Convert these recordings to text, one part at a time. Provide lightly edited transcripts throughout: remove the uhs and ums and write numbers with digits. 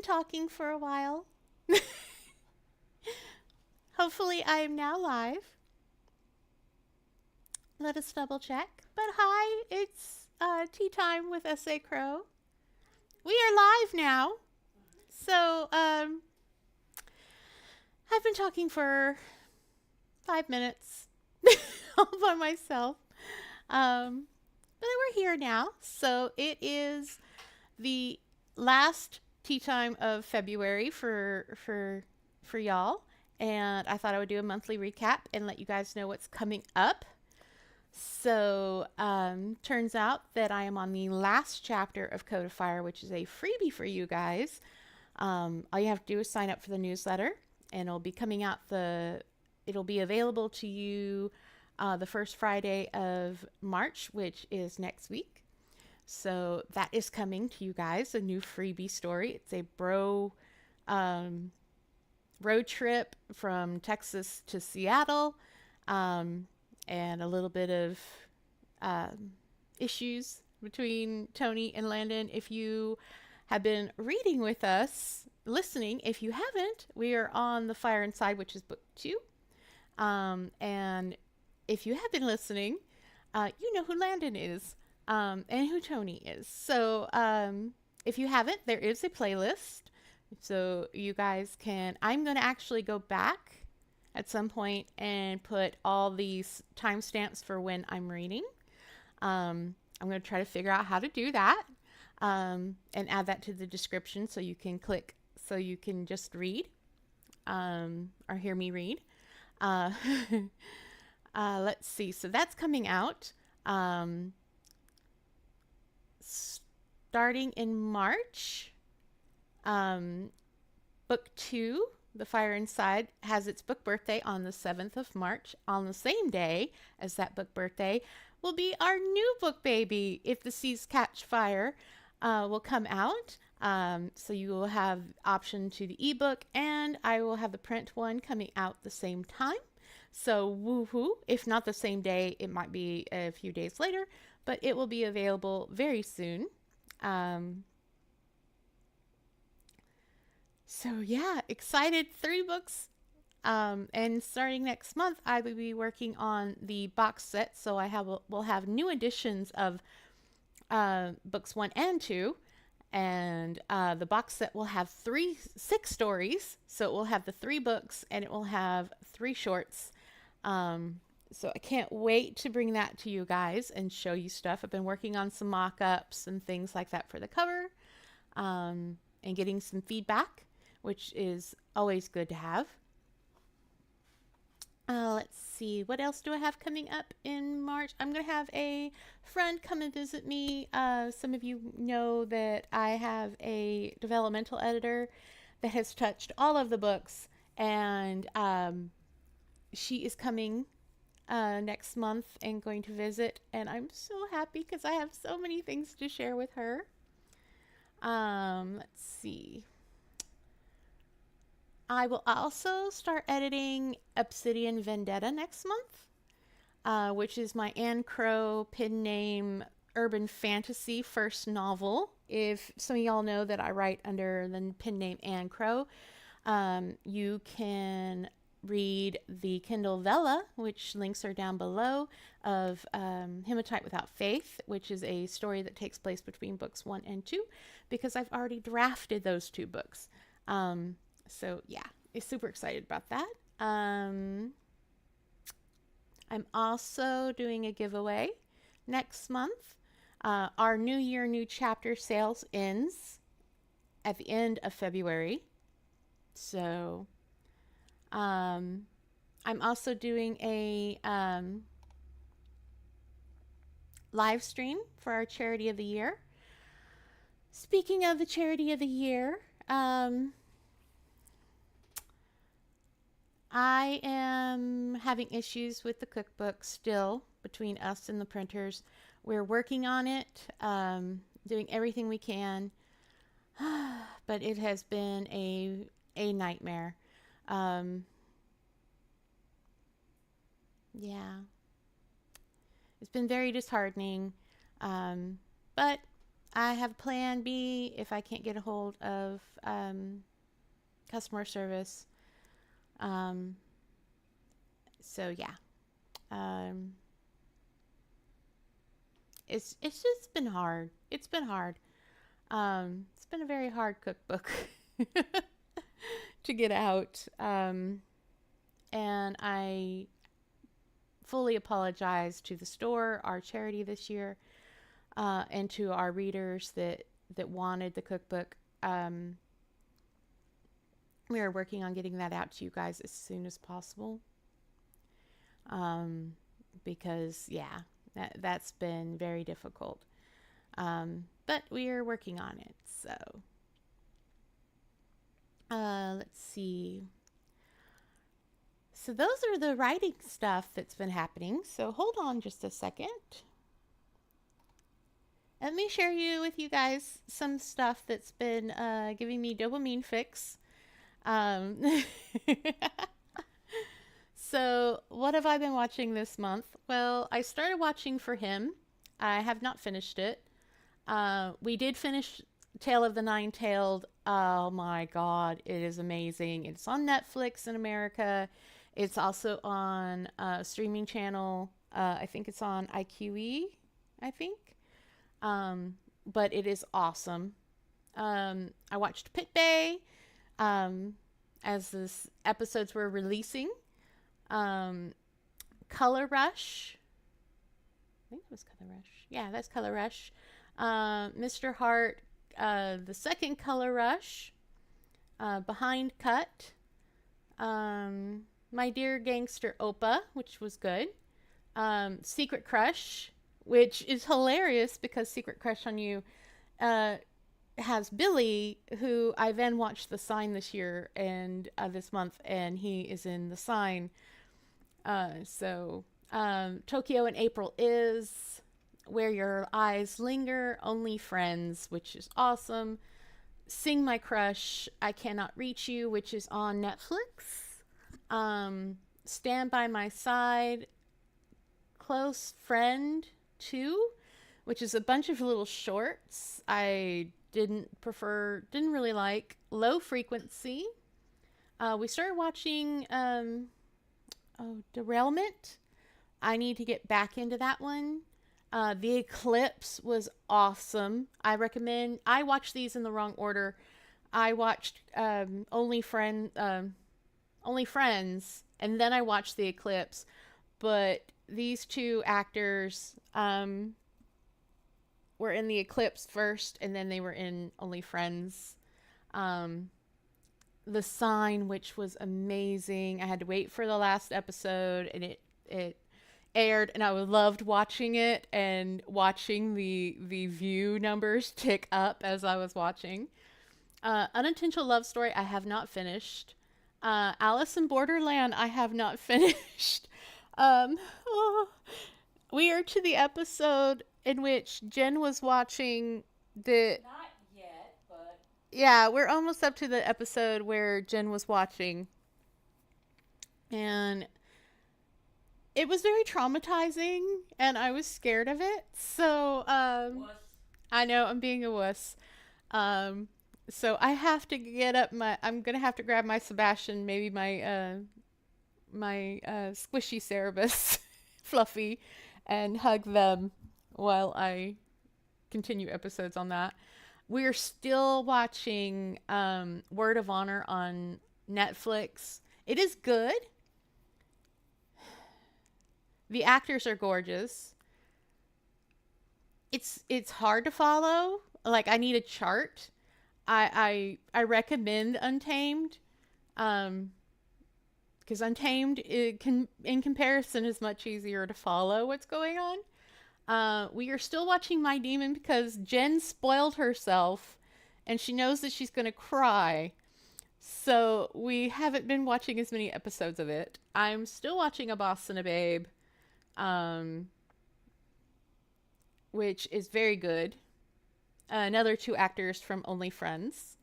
talking for a while. Hopefully, I am now live. Let us double check. But hi, it's tea time with S.A. Crow. We are live now. So, I've been talking for 5 minutes all by myself. But we're here now. So, it is the last tea time of February for y'all. And I thought I would do a monthly recap and let you guys know what's coming up. So, turns out that I am on the last chapter of Code of Fire, which is a freebie for you guys. All you have to do is sign up for the newsletter, and it'll be coming out it'll be available to you the first Friday of March, which is next week. So that is coming to you guys, a new freebie story. It's a road trip from Texas to Seattle. And a little bit of issues between Tony and Landon. If you have been reading with us, listening, if you haven't, we are on The Fire Inside, which is book 2. And if you have been listening, you know who Landon is and who Tony is. So if you haven't, there is a playlist. So you guys can, I'm going to actually go back at some point and put all these timestamps for when I'm reading. I'm going to try to figure out how to do that and add that to the description so you can click, so you can just read or hear me read. Let's see. So that's coming out starting in March. Book 2, The Fire Inside, has its book birthday on the 7th of March. On the same day as that book birthday will be our new book baby, If the Seas Catch Fire, will come out. So you will have option to the ebook, and I will have the print one coming out the same time. So woohoo! If not the same day, it might be a few days later, but it will be available very soon. So yeah, excited. 3 books. And starting next month, I will be working on the box set. So we'll have new editions of books 1 and 2. And the box set will have 6 stories. So it will have the 3 books and it will have 3 shorts. So I can't wait to bring that to you guys and show you stuff. I've been working on some mock-ups and things like that for the cover, and getting some feedback, which is always good to have. Let's see. What else do I have coming up in March? I'm going to have a friend come and visit me. Some of you know that I have a developmental editor that has touched all of the books, and she is coming next month and going to visit, and I'm so happy because I have so many things to share with her. Let's see. I will also start editing Obsidian Vendetta next month, which is my Anne Crow pen name urban fantasy first novel. If some of y'all know that I write under the pen name Anne Crow, you can read the Kindle Vella, which links are down below, of Hematite Without Faith, which is a story that takes place between books 1 and 2, because I've already drafted those 2 books. So yeah, I'm super excited about that. I'm also doing a giveaway next month. Our New Year, New Chapter sales ends at the end of February. So I'm also doing a live stream for our Charity of the Year. Speaking of the Charity of the Year, I am having issues with the cookbook still between us and the printers. We're working on it, doing everything we can, but it has been a nightmare. Yeah, it's been very disheartening, but I have plan B if I can't get a hold of customer service. Um, so yeah, um, it's just been hard. It's been hard. It's been a very hard cookbook to get out. And I fully apologize to the store, our charity this year, and to our readers that wanted the cookbook. We are working on getting that out to you guys as soon as possible. Because yeah, that's been very difficult. But we are working on it. So let's see. So those are the writing stuff that's been happening. So hold on just a second. Let me share with you guys some stuff that's been giving me dopamine fix. So what have I been watching this month? Well, I started watching For Him. I have not finished it. We did finish Tale of the Nine-Tailed. Oh my God, it is amazing. It's on Netflix in America. It's also on a streaming channel. I think it's on IQE, I think. But it is awesome. I watched Pit Bay as the episodes were releasing. Color Rush. I think it was Color Rush. Yeah, that's Color Rush. Mr. Hart, the second Color Rush. Behind Cut. My Dear Gangster Oppa, which was good. Secret Crush, which is hilarious because Secret Crush on You has Billy, who I then watched The Sign this year and this month, and he is in The Sign. Tokyo in April is Where Your Eyes Linger, Only Friends, which is awesome. Sing My Crush, I Cannot Reach You, which is on Netflix. Stand By My Side, Close Friend 2, which is a bunch of little shorts. I didn't really like. Low Frequency. We started watching Derailment. I need to get back into that one. The Eclipse was awesome. I recommend. I watched these in the wrong order. I watched Only Friends, and then I watched The Eclipse. But these two actors were in The Eclipse first, and then they were in Only Friends. The Sign, which was amazing. I had to wait for the last episode, and it aired, and I loved watching it and watching the view numbers tick up as I was watching. Unintentional Love Story, I have not finished. Alice in Borderland, I have not finished. We are to the episode in which Jen was watching the... Not yet, but... Yeah, we're almost up to the episode where Jen was watching. And it was very traumatizing, and I was scared of it. So, I know, I'm being a wuss. So I have to get up I'm going to have to grab my Sebastian, maybe my squishy Cerebus, Fluffy, and hug them while I continue episodes on that. We're still watching Word of Honor on Netflix. It is good. The actors are gorgeous. It's hard to follow. Like, I need a chart. I recommend Untamed. Because Untamed, in comparison, is much easier to follow what's going on. We are still watching My Demon because Jen spoiled herself, and she knows that she's going to cry. So we haven't been watching as many episodes of it. I'm still watching A Boss and a Babe, which is very good. Another two actors from Only Friends.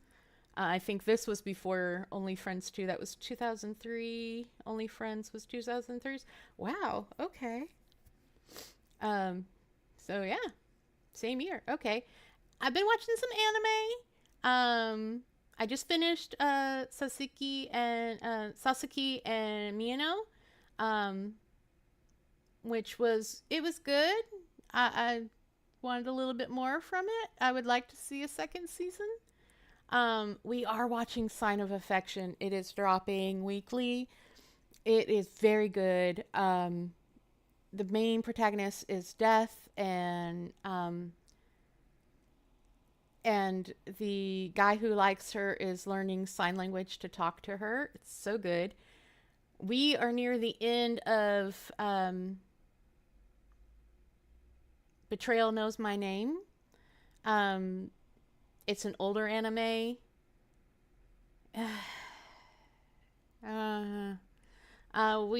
I think this was before Only Friends 2. That was 2003. Only Friends was 2003. Wow. Okay. So yeah, same year. Okay. I've been watching some anime. I just finished Sasuke and Miyano, um, which was good. I wanted a little bit more from it. I would like to see a second season. We are watching Sign of Affection. It is dropping weekly. It is very good. The main protagonist is Death, and the guy who likes her is learning sign language to talk to her. It's so good. We are near the end of Betrayal Knows My Name. Um, it's an older anime. We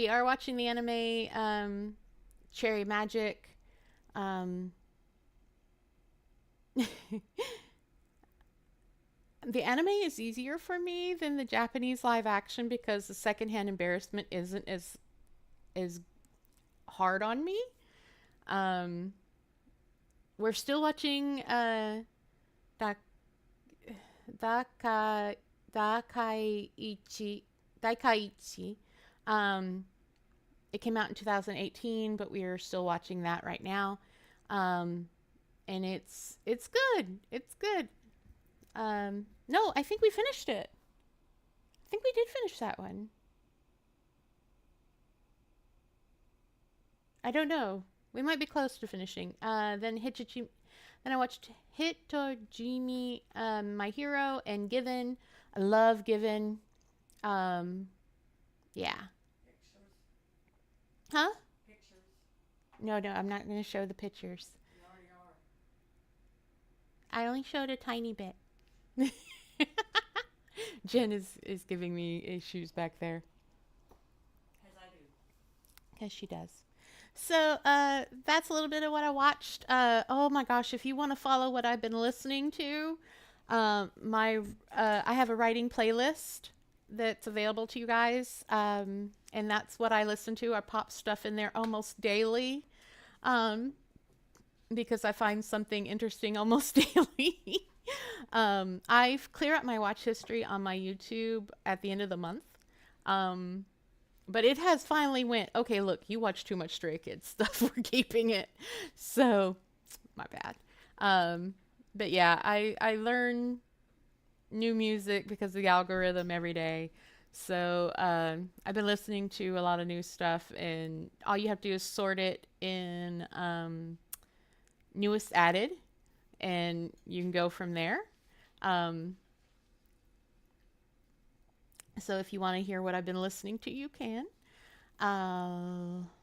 are watching the anime Cherry Magic. Um, the anime is easier for me than the Japanese live action because the secondhand embarrassment isn't as hard on me. Um, we're still watching da- Daka Daikaichi. Um, it came out in 2018, but we are still watching that right now. Um, and it's good. It's good. No, I think we finished it. I think we did finish that one. I don't know. We might be close to finishing. Then I watched Hitojimi, My Hero, and Given. I love Given. Um, yeah. Pictures. Huh? Pictures. No, I'm not going to show the pictures. You already are. I only showed a tiny bit. Jen is giving me issues back there. As I do. Because she does. So that's a little bit of what I watched. Oh my gosh, if you want to follow what I've been listening to, I have a writing playlist that's available to you guys, and that's what I listen to. I pop stuff in there almost daily, um, because I find something interesting almost daily. I clear up my watch history on my YouTube at the end of the month. Um, but it has finally went, okay, look, you watch too much Stray Kids stuff. We're keeping it. So, my bad. Um, but yeah, I learn new music because of the algorithm every day. So, I've been listening to a lot of new stuff, and all you have to do is sort it in newest added, and you can go from there. Um, so if you want to hear what I've been listening to, you can.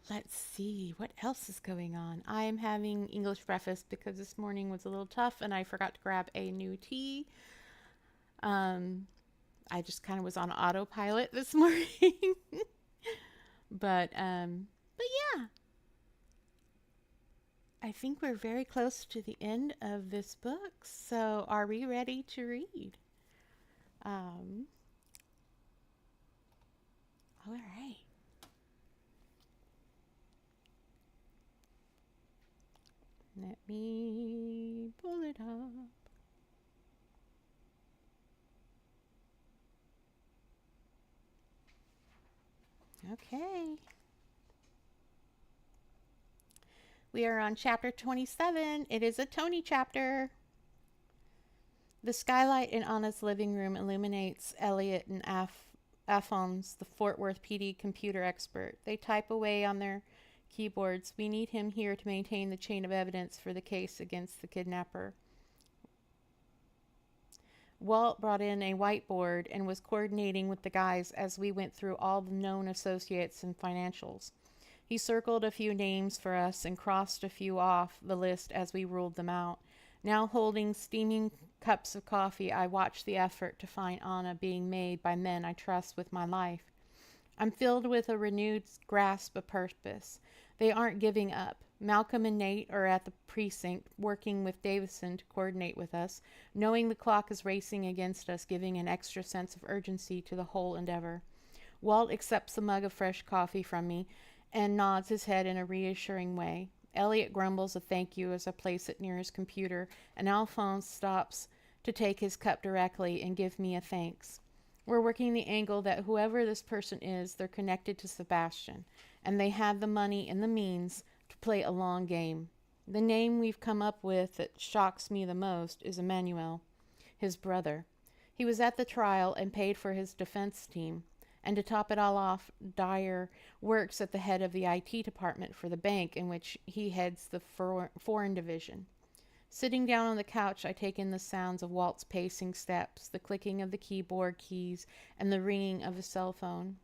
Let's see what else is going on. I am having English breakfast because this morning was a little tough and I forgot to grab a new tea. Um, I just kind of was on autopilot this morning. But yeah, I think we're very close to the end of this book. So are we ready to read? Um, all right. Let me pull it up. Okay. We are on chapter 27. It is a Tony chapter. The skylight in Anna's living room illuminates Elliot and Alphonse, the Fort Worth PD computer expert. They type away on their keyboards. We need him here to maintain the chain of evidence for the case against the kidnapper. Walt brought in a whiteboard and was coordinating with the guys as we went through all the known associates and financials. He circled a few names for us and crossed a few off the list as we ruled them out. Now holding steaming cups of coffee, I watched the effort to find Anna being made by men I trust with my life. I'm filled with a renewed grasp of purpose. They aren't giving up. Malcolm and Nate are at the precinct working with Davison to coordinate with us, knowing the clock is racing against us, giving an extra sense of urgency to the whole endeavor. Walt accepts a mug of fresh coffee from me and nods his head in a reassuring way. Elliot grumbles a thank you as I place it near his computer, and Alphonse stops to take his cup directly and give me a thanks. We're working the angle that whoever this person is, they're connected to Sebastian, and they have the money and the means to play a long game. The name we've come up with that shocks me the most is Emmanuel, his brother. He was at the trial and paid for his defense team. And to top it all off, Dyer works at the head of the IT department for the bank in which he heads the foreign division. Sitting down on the couch, I take in the sounds of Walt's pacing steps, the clicking of the keyboard keys, and the ringing of his cell phone.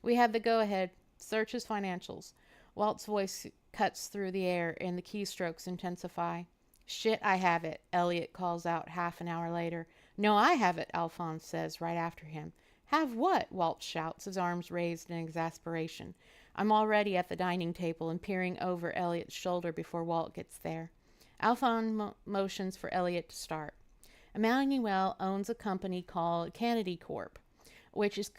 We have the go-ahead. Search his financials. Walt's voice cuts through the air, and the keystrokes intensify. Shit, I have it, Elliot calls out half an hour later. No, I have it, Alphonse says right after him. Have what? Walt shouts, his arms raised in exasperation. I'm already at the dining table and peering over Elliot's shoulder before Walt gets there. Alphonse motions for Elliot to start. Emmanuel owns a company called Kennedy Corp, which is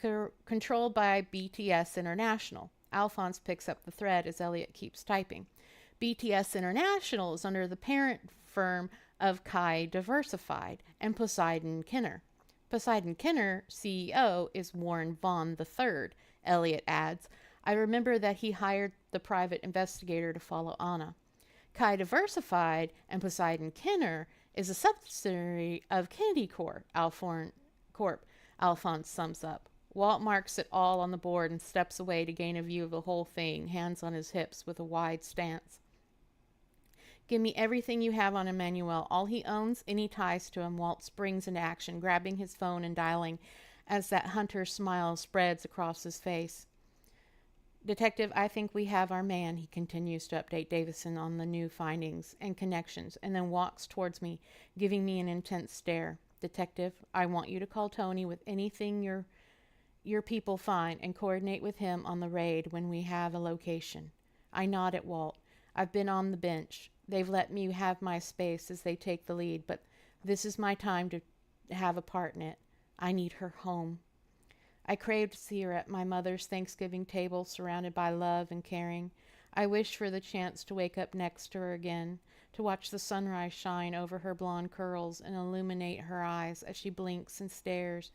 controlled by BTS International. Alphonse picks up the thread as Elliot keeps typing. BTS International is under the parent firm of Kai Diversified and Poseidon Kinner. Poseidon Kinner, CEO, is Warren Vaughn III, Elliot adds. I remember that he hired the private investigator to follow Anna. Kai Diversified and Poseidon Kinner is a subsidiary of Kennedy Corp, Alphonse sums up. Walt marks it all on the board and steps away to gain a view of the whole thing, hands on his hips with a wide stance. Give me everything you have on Emmanuel, all he owns, any ties to him. Walt springs into action, grabbing his phone and dialing as that hunter's smile spreads across his face. Detective, I think we have our man, he continues to update Davison on the new findings and connections, and then walks towards me, giving me an intense stare. Detective, I want you to call Tony with anything your people find and coordinate with him on the raid when we have a location. I nod at Walt. I've been on the bench. They've let me have my space as they take the lead, but this is my time to have a part in it. I need her home. I craved to see her at my mother's Thanksgiving table, surrounded by love and caring. I wished for the chance to wake up next to her again, to watch the sunrise shine over her blonde curls and illuminate her eyes as she blinks and stirs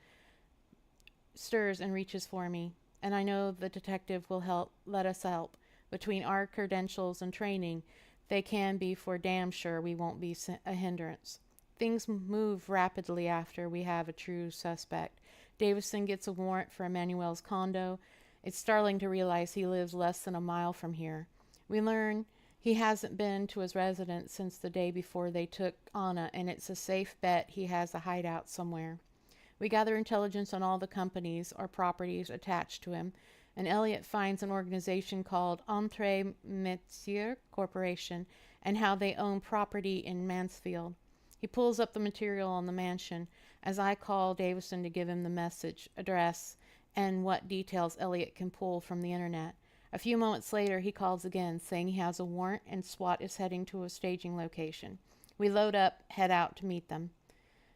and reaches for me. And I know the detective will let us help. Between our credentials and training, they can be for damn sure we won't be a hindrance. Things move rapidly after we have a true suspect. Davison gets a warrant for Emmanuel's condo. It's startling to realize he lives less than a mile from here. We learn he hasn't been to his residence since the day before they took Anna, and it's a safe bet he has a hideout somewhere. We gather intelligence on all the companies or properties attached to him, and Elliot finds an organization called Entre Metiers Corporation and how they own property in Mansfield. He pulls up the material on the mansion as I call Davison to give him the message, address, and what details Elliot can pull from the internet. A few moments later, he calls again, saying he has a warrant and SWAT is heading to a staging location. We load up, head out to meet them.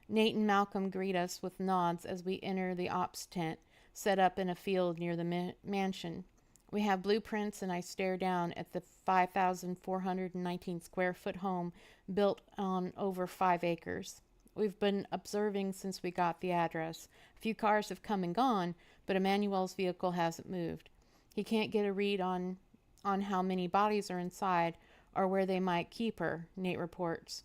Nate and Malcolm greet us with nods as we enter the ops tent, set up in a field near the mansion. We have blueprints, and I stare down at the 5,419 square foot home built on over 5 acres. We've been observing since we got the address. A few cars have come and gone, but Emmanuel's vehicle hasn't moved. He can't get a read on how many bodies are inside or where they might keep her, Nate reports.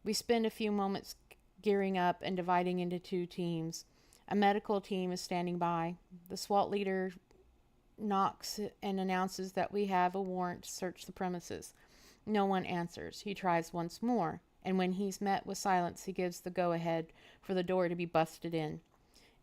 We spend a few moments gearing up and dividing into 2 teams. A medical team is standing by. The SWAT leader knocks and announces that we have a warrant to search the premises. No one answers. He tries once more, and when he's met with silence, he gives the go-ahead for the door to be busted in.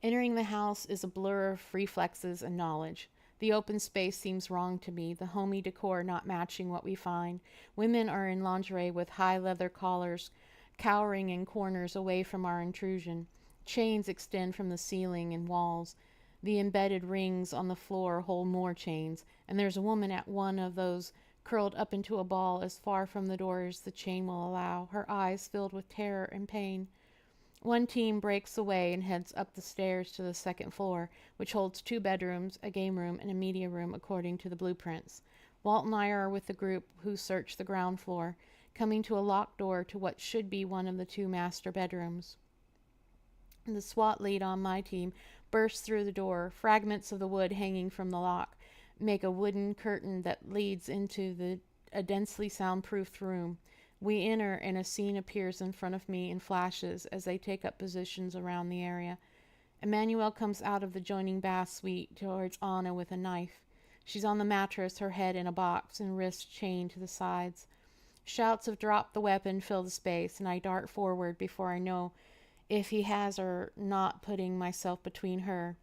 Entering the house is a blur of reflexes and knowledge. The open space seems wrong to me, the homey decor not matching what we find. Women are in lingerie with high leather collars, cowering in corners away from our intrusion. Chains extend from the ceiling and walls. The embedded rings on the floor hold more chains, and there's a woman at one of those curled up into a ball as far from the door as the chain will allow, her eyes filled with terror and pain. One team breaks away and heads up the stairs to the 2nd floor, which holds 2 bedrooms, a game room, and a media room according to the blueprints. Walt and I are with the group who search the ground floor, coming to a locked door to what should be one of the two master bedrooms. The SWAT lead on my team bursts through the door. Fragments of the wood hanging from the lock make a wooden curtain that leads into a densely soundproofed room. We enter, and a scene appears in front of me in flashes as they take up positions around the area. Emmanuel comes out of the joining bath suite towards Anna with a knife. She's on the mattress, her head in a box and wrists chained to the sides. Shouts of "drop the weapon" fill the space, and I dart forward before I know if he has or not, putting myself between her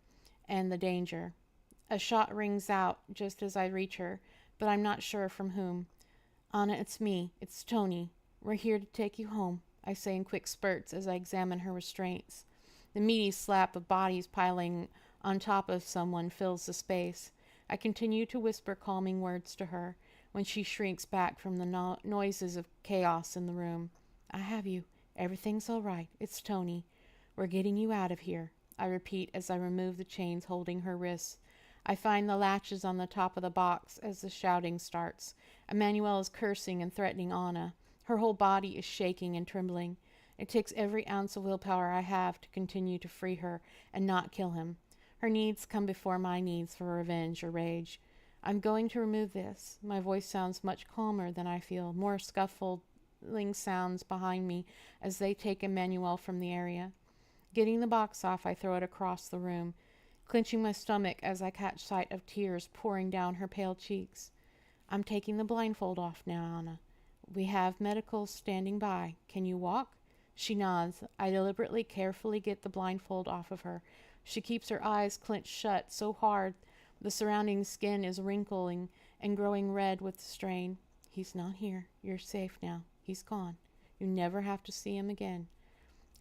and the danger. A shot rings out just as I reach her, but I'm not sure from whom. "Anna, it's me. It's Tony. We're here to take you home," I say in quick spurts as I examine her restraints. The meaty slap of bodies piling on top of someone fills the space. I continue to whisper calming words to her when she shrinks back from the noises of chaos in the room. "I have you. Everything's all right. It's Tony. We're getting you out of here," I repeat as I remove the chains holding her wrists. I find the latches on the top of the box as the shouting starts. Emmanuel is cursing and threatening Anna. Her whole body is shaking and trembling. It takes every ounce of willpower I have to continue to free her and not kill him. Her needs come before my needs for revenge or rage. "I'm going to remove this." My voice sounds much calmer than I feel. More scuffling sounds behind me as they take Emmanuel from the area. Getting the box off, I throw it across the room, clenching my stomach as I catch sight of tears pouring down her pale cheeks. "I'm taking the blindfold off now, Anna. We have medical standing by. Can you walk?" She nods. I deliberately, carefully get the blindfold off of her. She keeps her eyes clenched shut so hard the surrounding skin is wrinkling and growing red with the strain. "He's not here. You're safe now. He's gone. You never have to see him again."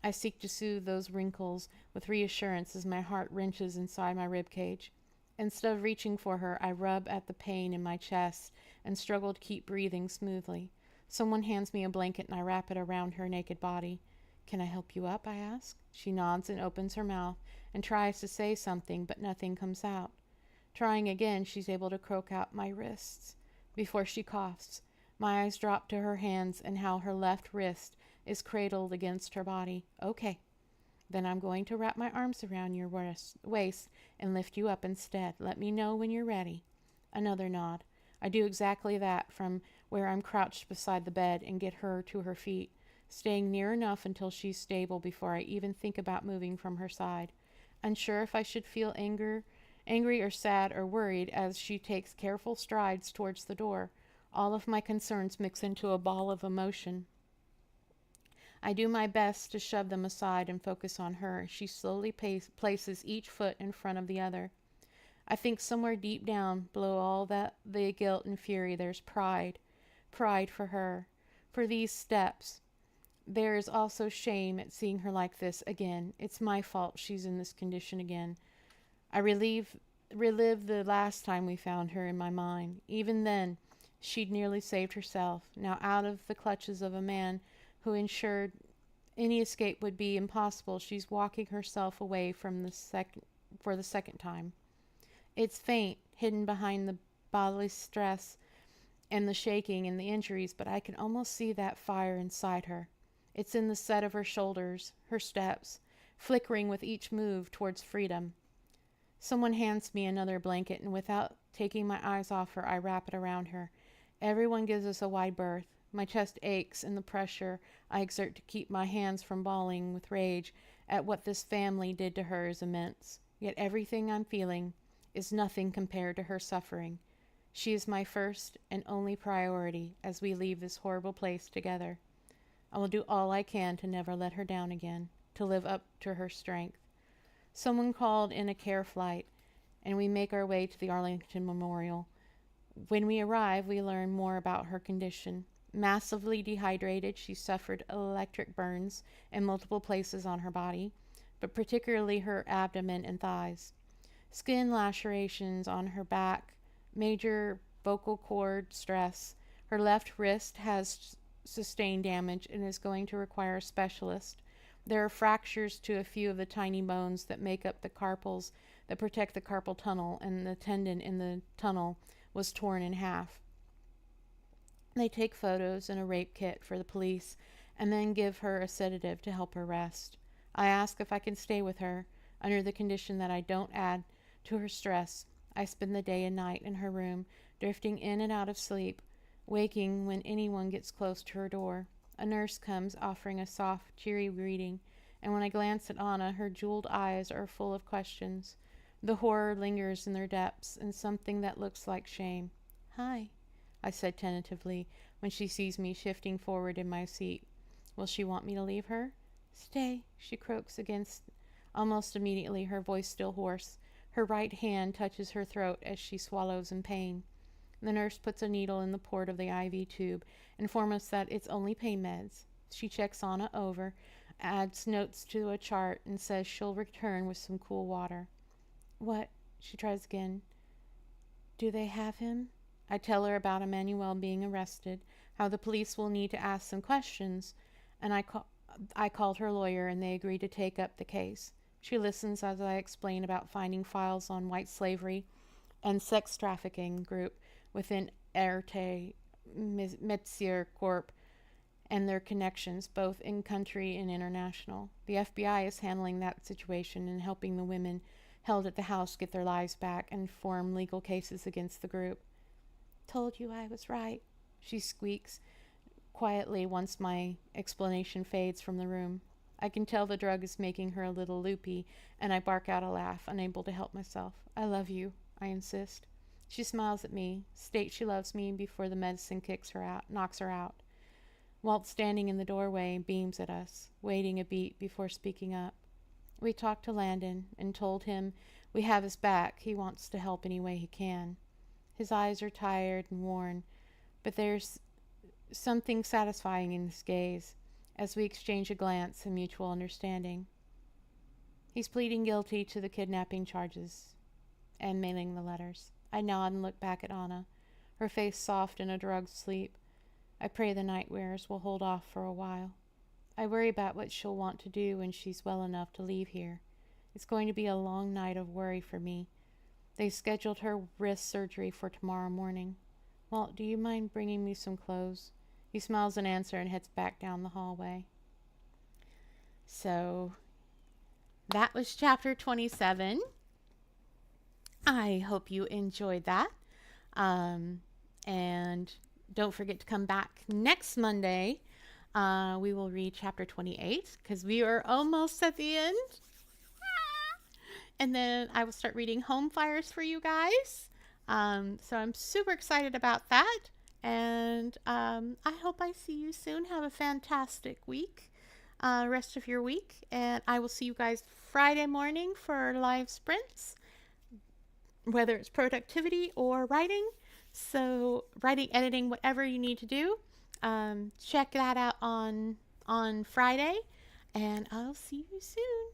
I seek to soothe those wrinkles with reassurance as my heart wrenches inside my ribcage. Instead of reaching for her, I rub at the pain in my chest and struggle to keep breathing smoothly. Someone hands me a blanket and I wrap it around her naked body. "Can I help you up?" I ask. She nods and opens her mouth and tries to say something, but nothing comes out. Trying again, she's able to croak out, "My wrists," before she coughs. My eyes drop to her hands and how her left wrist is cradled against her body. "Okay, then I'm going to wrap my arms around your waist and lift you up instead. Let me know when you're ready." Another nod. I do exactly that from where I'm crouched beside the bed and get her to her feet, staying near enough until she's stable before I even think about moving from her side. Unsure if I should feel angry or sad or worried as she takes careful strides towards the door. All of my concerns mix into a ball of emotion. I do my best to shove them aside and focus on her. She slowly places each foot in front of the other. I think somewhere deep down, below all the guilt and fury, there's pride. Pride for her, for these steps. There is also shame at seeing her like this again. It's my fault she's in this condition again. I relive the last time we found her in my mind. Even then, she'd nearly saved herself. Now out of the clutches of a man who ensured any escape would be impossible, she's walking herself away for the second time. It's faint, hidden behind the bodily stress and the shaking and the injuries, but I can almost see that fire inside her. It's in the set of her shoulders, her steps, flickering with each move towards freedom. Someone hands me another blanket, and without taking my eyes off her, I wrap it around her. Everyone gives us a wide berth. My chest aches, and the pressure I exert to keep my hands from bawling with rage at what this family did to her is immense. Yet everything I'm feeling is nothing compared to her suffering. She is my first and only priority as we leave this horrible place together. I will do all I can to never let her down again, to live up to her strength. Someone called in a care flight, and we make our way to the Arlington Memorial. When we arrive, we learn more about her condition. Massively dehydrated, she suffered electric burns in multiple places on her body, but particularly her abdomen and thighs. Skin lacerations on her back, major vocal cord stress. Her left wrist has sustained damage and is going to require a specialist. There are fractures to a few of the tiny bones that make up the carpals that protect the carpal tunnel, and the tendon in the tunnel was torn in half. They take photos and a rape kit for the police and then give her a sedative to help her rest. I ask if I can stay with her under the condition that I don't add to her stress. I spend the day and night in her room, drifting in and out of sleep, waking when anyone gets close to her door. A nurse comes offering a soft, cheery greeting, and when I glance at Anna, her jeweled eyes are full of questions. The horror lingers in their depths, and something that looks like shame. "Hi," I said tentatively when she sees me shifting forward in my seat. Will she want me to leave her? "Stay," she croaks against almost immediately, her voice still hoarse. Her right hand touches her throat as she swallows in pain. The nurse puts a needle in the port of the IV tube, informs us that it's only pain meds. She checks Anna over, adds notes to a chart, and says she'll return with some cool water. "What?" She tries again. "Do they have him?" I tell her about Emmanuel being arrested, how the police will need to ask some questions, and I called her lawyer and they agreed to take up the case. She listens as I explain about finding files on white slavery and sex trafficking group within Erte Metsier Corp and their connections, both in country and international. The FBI is handling that situation and helping the women held at the house get their lives back and form legal cases against the group. "Told you I was right," she squeaks quietly once my explanation fades from the room. I can tell the drug is making her a little loopy, and I bark out a laugh, unable to help myself. "I love you," I insist. She smiles at me, states she loves me before the medicine knocks her out. Walt, standing in the doorway, beams at us, waiting a beat before speaking up. We talked to Landon and told him we have his back. He wants to help any way he can. His eyes are tired and worn, but there's something satisfying in his gaze as we exchange a glance in mutual understanding. He's pleading guilty to the kidnapping charges and mailing the letters. I nod and look back at Anna, her face soft in a drugged sleep. I pray the night wears will hold off for a while. I worry about what she'll want to do when she's well enough to leave here. It's going to be a long night of worry for me. They scheduled her wrist surgery for tomorrow morning. "Walt, do you mind bringing me some clothes?" He smiles in answer and heads back down the hallway. So, that was chapter 27. I hope you enjoyed that. And don't forget to come back next Monday. We will read chapter 28 because we are almost at the end. And then I will start reading Home Fires for you guys. So I'm super excited about that. And I hope I see you soon. Have a fantastic week, rest of your week. And I will see you guys Friday morning for live sprints, whether it's productivity or writing. So writing, editing, whatever you need to do, check that out on Friday. And I'll see you soon.